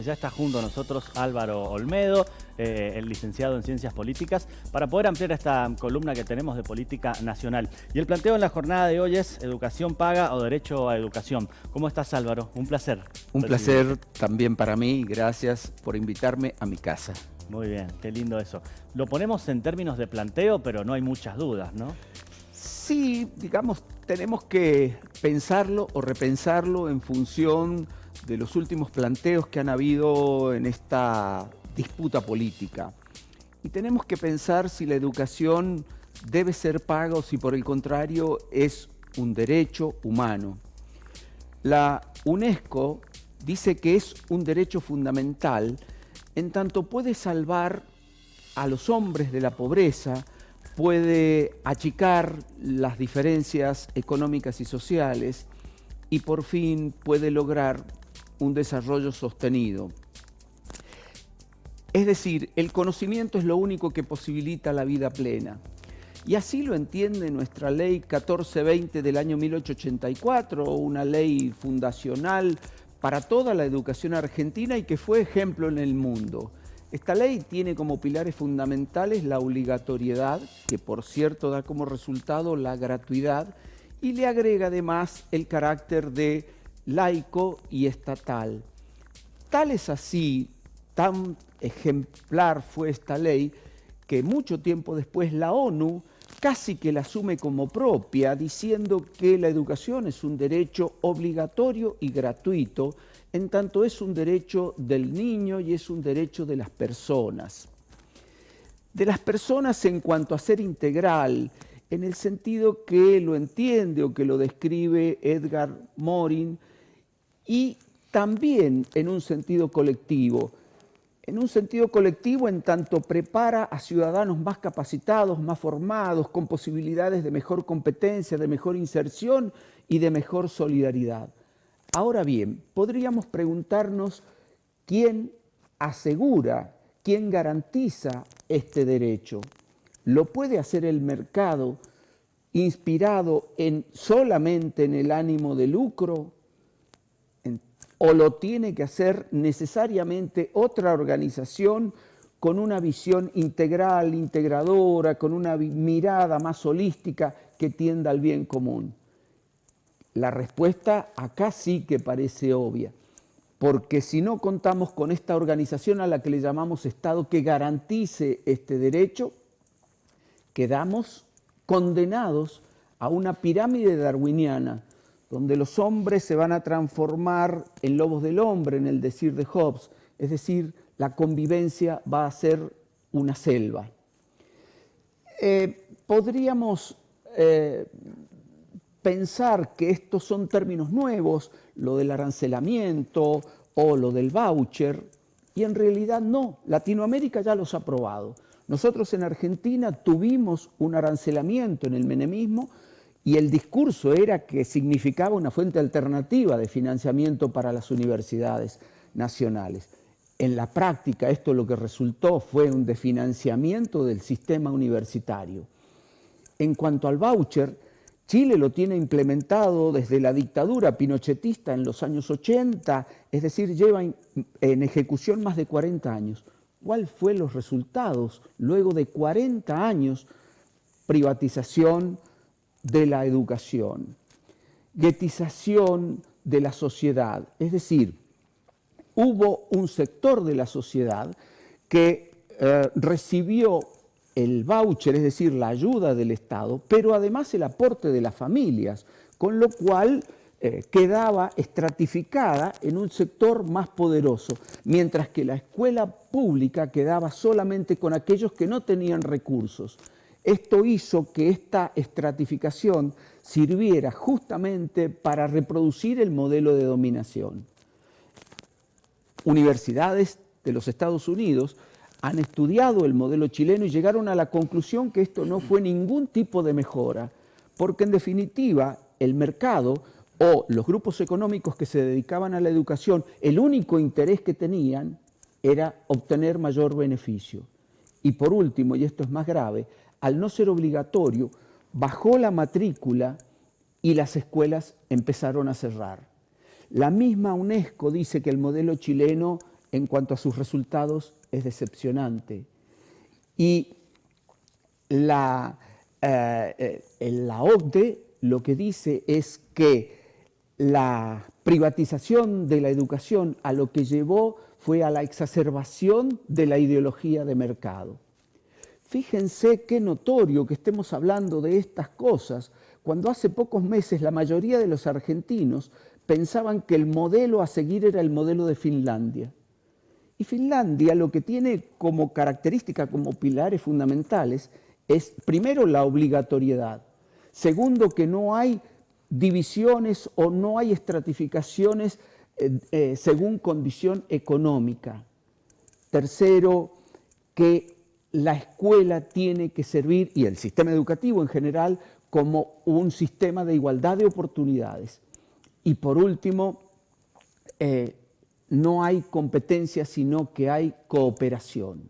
ya está junto a nosotros Álvaro Olmedo, el licenciado en Ciencias Políticas, para poder ampliar esta columna que tenemos de política nacional. Y el planteo en la jornada de hoy es educación paga o derecho a educación. ¿Cómo estás, Álvaro? Un placer. Un placer también para mí. Gracias por invitarme a mi casa. Muy bien, qué lindo eso. Lo ponemos en términos de planteo, pero no hay muchas dudas, ¿no? Sí, digamos, tenemos que pensarlo o repensarlo en función de los últimos planteos que han habido en esta disputa política. Y tenemos que pensar si la educación debe ser paga o si por el contrario es un derecho humano. La UNESCO dice que es un derecho fundamental en tanto puede salvar a los hombres de la pobreza, puede achicar las diferencias económicas y sociales y por fin puede lograr un desarrollo sostenido. Es decir, el conocimiento es lo único que posibilita la vida plena. Y así lo entiende nuestra ley 1420 del año 1884, una ley fundacional para toda la educación argentina y que fue ejemplo en el mundo. Esta ley tiene como pilares fundamentales la obligatoriedad, que por cierto da como resultado la gratuidad, y le agrega además el carácter de laico y estatal. Tal es así, tan ejemplar fue esta ley, que mucho tiempo después la ONU casi que la asume como propia, diciendo que la educación es un derecho obligatorio y gratuito, en tanto es un derecho del niño y es un derecho de las personas. De las personas en cuanto a ser integral, en el sentido que lo entiende o que lo describe Edgar Morin, y también en un sentido colectivo. En un sentido colectivo en tanto prepara a ciudadanos más capacitados, más formados, con posibilidades de mejor competencia, de mejor inserción y de mejor solidaridad. Ahora bien, podríamos preguntarnos quién asegura, quién garantiza este derecho. ¿Lo puede hacer el mercado inspirado solamente en el ánimo de lucro? ¿O lo tiene que hacer necesariamente otra organización con una visión integral, integradora, con una mirada más holística que tienda al bien común? La respuesta acá sí que parece obvia, porque si no contamos con esta organización a la que le llamamos Estado que garantice este derecho, quedamos condenados a una pirámide darwiniana, donde los hombres se van a transformar en lobos del hombre, en el decir de Hobbes, es decir, la convivencia va a ser una selva. Podríamos pensar que estos son términos nuevos, lo del arancelamiento o lo del voucher, y en realidad no, Latinoamérica ya los ha probado. Nosotros en Argentina tuvimos un arancelamiento en el menemismo, y el discurso era que significaba una fuente alternativa de financiamiento para las universidades nacionales. En la práctica esto lo que resultó fue un desfinanciamiento del sistema universitario. En cuanto al voucher, Chile lo tiene implementado desde la dictadura pinochetista en los años 80, es decir, lleva en ejecución más de 40 años. ¿Cuáles fueron los resultados luego de 40 años? Privatización de la educación, guetización de la sociedad, es decir, hubo un sector de la sociedad que recibió el voucher, es decir, la ayuda del Estado, pero además el aporte de las familias, con lo cual quedaba estratificada en un sector más poderoso, mientras que la escuela pública quedaba solamente con aquellos que no tenían recursos. Esto hizo que esta estratificación sirviera justamente para reproducir el modelo de dominación. Universidades de los Estados Unidos han estudiado el modelo chileno y llegaron a la conclusión que esto no fue ningún tipo de mejora, porque en definitiva el mercado o los grupos económicos que se dedicaban a la educación, el único interés que tenían era obtener mayor beneficio. Y por último, y esto es más grave, al no ser obligatorio, bajó la matrícula y las escuelas empezaron a cerrar. La misma UNESCO dice que el modelo chileno en cuanto a sus resultados es decepcionante. Y la OCDE lo que dice es que la privatización de la educación a lo que llevó fue a la exacerbación de la ideología de mercado. Fíjense qué notorio que estemos hablando de estas cosas, cuando hace pocos meses la mayoría de los argentinos pensaban que el modelo a seguir era el modelo de Finlandia. Y Finlandia lo que tiene como característica, como pilares fundamentales, es primero la obligatoriedad, segundo que no hay divisiones o no hay estratificaciones según condición económica, tercero que la escuela tiene que servir, y el sistema educativo en general, como un sistema de igualdad de oportunidades. Y por último, no hay competencia, sino que hay cooperación.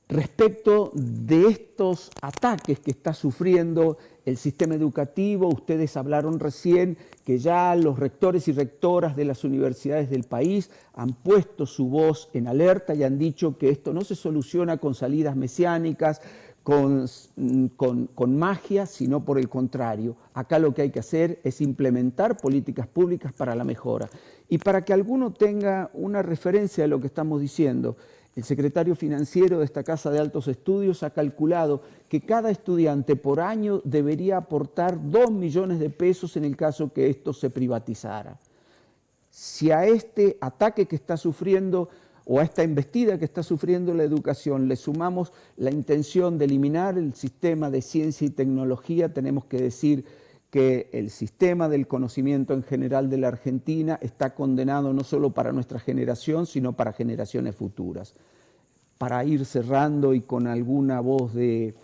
Respecto de estos ataques que está sufriendo el sistema educativo, ustedes hablaron recién que ya los rectores y rectoras de las universidades del país han puesto su voz en alerta y han dicho que esto no se soluciona con salidas mesiánicas, con magia, sino por el contrario. Acá lo que hay que hacer es implementar políticas públicas para la mejora. Y para que alguno tenga una referencia de lo que estamos diciendo, el secretario financiero de esta Casa de Altos Estudios ha calculado que cada estudiante por año debería aportar 2 millones de pesos en el caso que esto se privatizara. Si a este ataque que está sufriendo o a esta embestida que está sufriendo la educación le sumamos la intención de eliminar el sistema de ciencia y tecnología, tenemos que decir que el sistema del conocimiento en general de la Argentina está condenado no solo para nuestra generación, sino para generaciones futuras. Para ir cerrando y con alguna voz de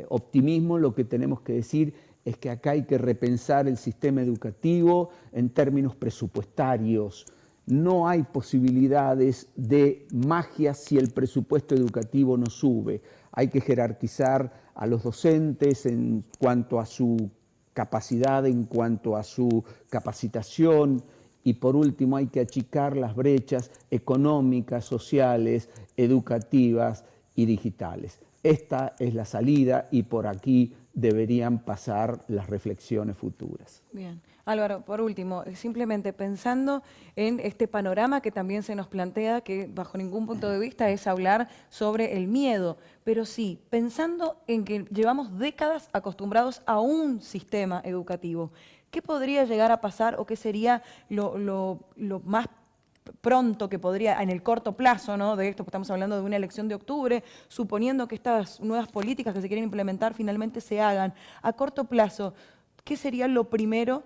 optimismo, lo que tenemos que decir es que acá hay que repensar el sistema educativo en términos presupuestarios. No hay posibilidades de magia si el presupuesto educativo no sube. Hay que jerarquizar a los docentes en cuanto a su capacidad, en cuanto a su capacitación, y por último hay que achicar las brechas económicas, sociales, educativas y digitales. Esta es la salida y por aquí deberían pasar las reflexiones futuras. Bien. Álvaro, por último, simplemente pensando en este panorama que también se nos plantea, que bajo ningún punto de vista es hablar sobre el miedo, pero sí, pensando en que llevamos décadas acostumbrados a un sistema educativo, ¿qué podría llegar a pasar o qué sería lo más pronto que podría, en el corto plazo, ¿no? De esto, estamos hablando de una elección de octubre, suponiendo que estas nuevas políticas que se quieren implementar finalmente se hagan a corto plazo, ¿qué sería lo primero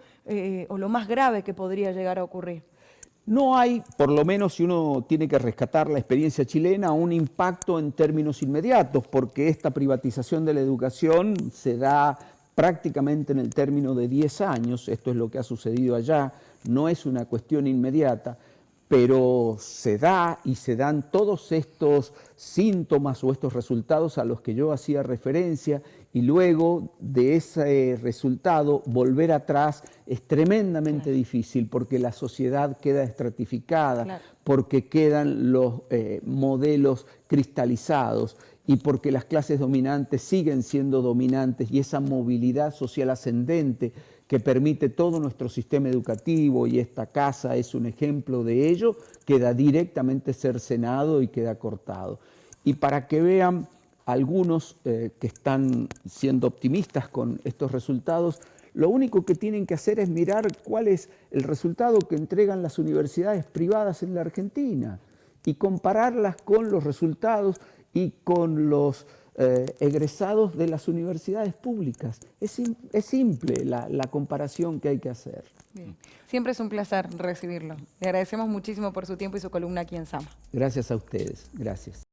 o lo más grave que podría llegar a ocurrir? No hay, por lo menos si uno tiene que rescatar la experiencia chilena, un impacto en términos inmediatos, porque esta privatización de la educación se da prácticamente en el término de 10 años, esto es lo que ha sucedido allá, no es una cuestión inmediata, pero se da y se dan todos estos síntomas o estos resultados a los que yo hacía referencia, y luego de ese resultado volver atrás es tremendamente difícil porque la sociedad queda estratificada, porque quedan los modelos cristalizados y porque las clases dominantes siguen siendo dominantes, y esa movilidad social ascendente que permite todo nuestro sistema educativo, y esta casa es un ejemplo de ello, queda directamente cercenado y queda cortado. Y para que vean algunos que están siendo optimistas con estos resultados, lo único que tienen que hacer es mirar cuál es el resultado que entregan las universidades privadas en la Argentina y compararlas con los resultados y con los egresados de las universidades públicas. Es simple la comparación que hay que hacer. Bien. Siempre es un placer recibirlo. Le agradecemos muchísimo por su tiempo y su columna aquí en Sama. Gracias a ustedes. Gracias.